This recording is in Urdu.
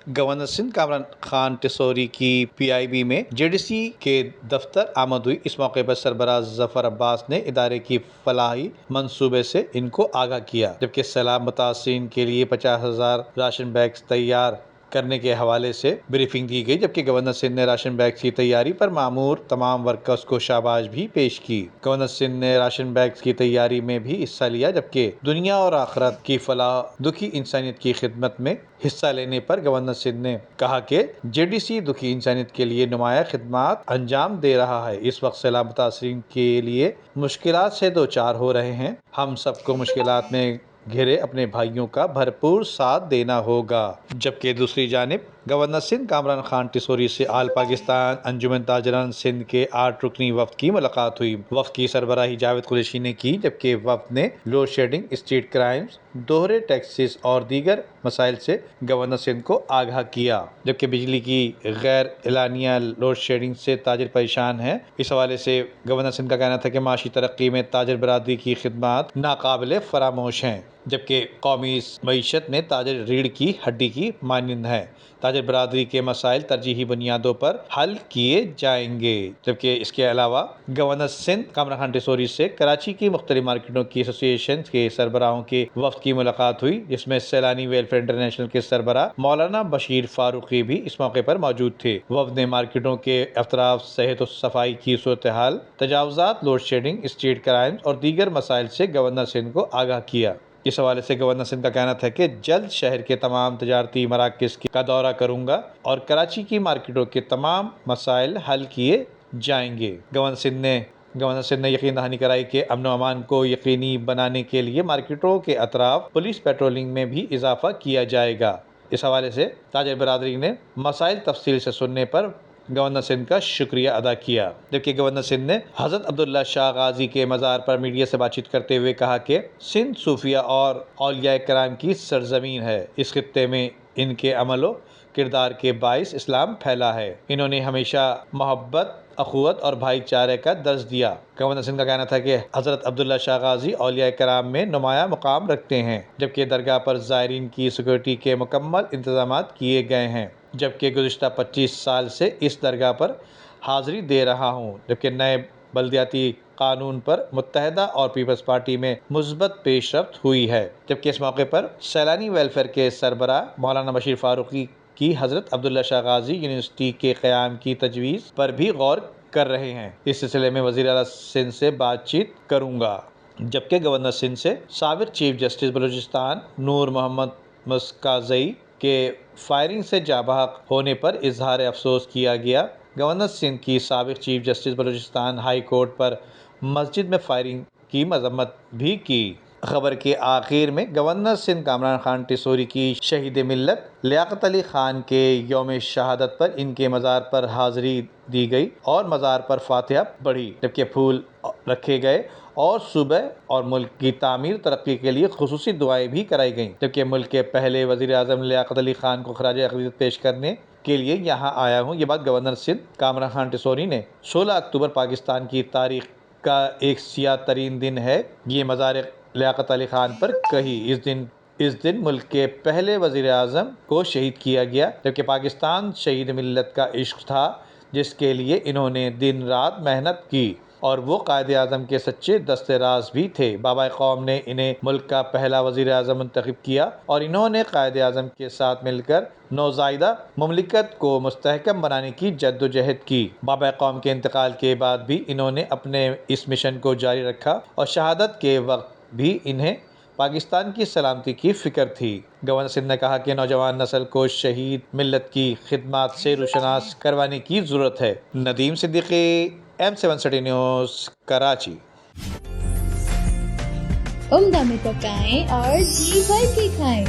گورنر سندھ کامران خان ٹیسوری کی PIB میں JDC کے دفتر آمد ہوئی۔ اس موقع پر سربراہ ظفر عباس نے ادارے کی فلاحی منصوبے سے ان کو آگاہ کیا، جبکہ سیلاب متاثرین کے لیے 50,000 راشن بیگز تیار کرنے کے حوالے سے بریفنگ دی گئی، جبکہ گورنر سندھ نے راشن بیگز کی تیاری پر مامور تمام ورکرز کو شاباش بھی پیش کی۔ گورنر سندھ نے راشن بیگز کی تیاری میں بھی حصہ لیا، جبکہ دنیا اور آخرت کی فلاح دکھی انسانیت کی خدمت میں حصہ لینے پر گورنر سندھ نے کہا کہ JDC دکھی انسانیت کے لیے نمایاں خدمات انجام دے رہا ہے۔ اس وقت سیلاب متاثرین کے لیے مشکلات سے دوچار ہو رہے ہیں، ہم سب کو مشکلات میں گھرے اپنے بھائیوں کا بھرپور ساتھ دینا ہوگا۔ جبکہ دوسری جانب گورنر سندھ کامران خان ٹیسوری سے آل پاکستان انجمن تاجران سندھ کے 8 رکنی وفد کی ملاقات ہوئی۔ وفد کی سربراہی جاوید قریشی نے کی، جبکہ وفد نے لوڈ شیڈنگ، اسٹریٹ کرائمز، دوہرے ٹیکسز اور دیگر مسائل سے گورنر سندھ کو آگاہ کیا، جبکہ بجلی کی غیر اعلانیہ لوڈ شیڈنگ سے تاجر پریشان ہیں۔ اس حوالے سے گورنر سندھ کا کہنا تھا کہ معاشی ترقی میں تاجر برادری کی خدمات ناقابل فراموش ہیں، جبکہ قومی معیشت میں تاجر ریڑھ کی ہڈی کی مانند ہے۔ تاجر برادری کے مسائل ترجیحی بنیادوں پر حل کیے جائیں گے۔ جبکہ اس کے علاوہ گورنر سندھ کامران خان ٹیسوری سے کراچی کی مختلف مارکیٹوں کی ایسوسی ایشن کے سربراہوں کے وفد کی ملاقات ہوئی، جس میں سیلانی ویلفیئر انٹرنیشنل کے سربراہ مولانا بشیر فاروقی بھی اس موقع پر موجود تھے۔ وفد نے مارکیٹوں کے اطراف صحت و صفائی کی صورتحال، تجاوزات، لوڈ شیڈنگ، اسٹریٹ کرائمز اور دیگر مسائل سے گورنر سندھ کو آگاہ کیا۔ اس حوالے سے گورنر سندھ کا کہنا تھا کہ جلد شہر کے تمام تجارتی مراکز کا دورہ کروں گا اور کراچی کی مارکیٹوں کے تمام مسائل حل کیے جائیں گے۔ گورنر سندھ نے یقین دہانی کرائی کہ امن و امان کو یقینی بنانے کے لیے مارکیٹوں کے اطراف پولیس پیٹرولنگ میں بھی اضافہ کیا جائے گا۔ اس حوالے سے تاجر برادری نے مسائل تفصیل سے سننے پر گورنر سندھ کا شکریہ ادا کیا، جبکہ گورنر سندھ نے حضرت عبداللہ شاہ غازی کے مزار پر میڈیا سے بات چیت کرتے ہوئے کہا کہ سندھ صوفیہ اور اولیاء کرام کی سرزمین ہے۔ اس خطے میں ان کے عمل و کردار کے باعث اسلام پھیلا ہے۔ انہوں نے ہمیشہ محبت، اخوت اور بھائی چارے کا درس دیا۔ گورنر سندھ کا کہنا تھا کہ حضرت عبداللہ شاہ غازی اولیاء کرام میں نمایاں مقام رکھتے ہیں، جبکہ درگاہ پر زائرین کی سیکورٹی کے مکمل انتظامات کیے گئے ہیں، جبکہ گزشتہ 25 سال سے اس درگاہ پر حاضری دے رہا ہوں، جبکہ نئے بلدیاتی قانون پر متحدہ اور پیپلز پارٹی میں مثبت پیش رفت ہوئی ہے۔ جبکہ اس موقع پر سیلانی ویلفیئر کے سربراہ مولانا بشیر فاروقی کی حضرت عبداللہ شاہ غازی یونیورسٹی کے قیام کی تجویز پر بھی غور کر رہے ہیں۔ اس سلسلے میں وزیر اعلیٰ سندھ سے بات چیت کروں گا۔ جبکہ گورنر سندھ سے سابق چیف جسٹس بلوچستان نور محمد مسکازئی کے فائرنگ سے جاں بحق ہونے پر اظہار افسوس کیا گیا۔ گورنر سندھ کی سابق chief justice Balochistan high court پر مسجد میں فائرنگ کی مذمت بھی کی۔ خبر کے آخر میں گورنر سندھ کامران خان ٹیسوری کی شہید ملت لیاقت علی خان کے یوم شہادت پر ان کے مزار پر حاضری دی گئی اور مزار پر فاتحہ پڑھی، جبکہ پھول رکھے گئے اور صوبہ اور ملک کی تعمیر ترقی کے لیے خصوصی دعائیں بھی کرائی گئیں۔ جبکہ ملک کے پہلے وزیر اعظم لیاقت علی خان کو خراج عقیدت پیش کرنے کے لیے یہاں آیا ہوں، یہ بات گورنر سندھ کامران خان ٹیسوری نے 16 اکتوبر پاکستان کی تاریخ کا ایک سیاہ ترین دن ہے، یہ مزار لیاقت علی خان پر کہی۔ اس دن ملک کے پہلے وزیر اعظم کو شہید کیا گیا، جبکہ پاکستان شہید ملت کا عشق تھا جس کے لیے انہوں نے دن رات محنت کی، اور وہ قائد اعظم کے سچے دست راست بھی تھے۔ بابائے قوم نے انہیں ملک کا پہلا وزیر اعظم منتخب کیا اور انہوں نے قائد اعظم کے ساتھ مل کر نوزائیدہ مملکت کو مستحکم بنانے کی جدوجہد کی۔ بابائے قوم کے انتقال کے بعد بھی انہوں نے اپنے اس مشن کو جاری رکھا اور شہادت کے وقت بھی انہیں پاکستان کی سلامتی کی فکر تھی۔ گورنر سندھ نے کہا کہ نوجوان نسل کو شہید ملت کی خدمات سے روشناس کروانے کی ضرورت ہے۔ Nadeem Siddiqui, M7 city news, Karachi. عمدہ میں پکائیں اور جی بھر کے کھائیں۔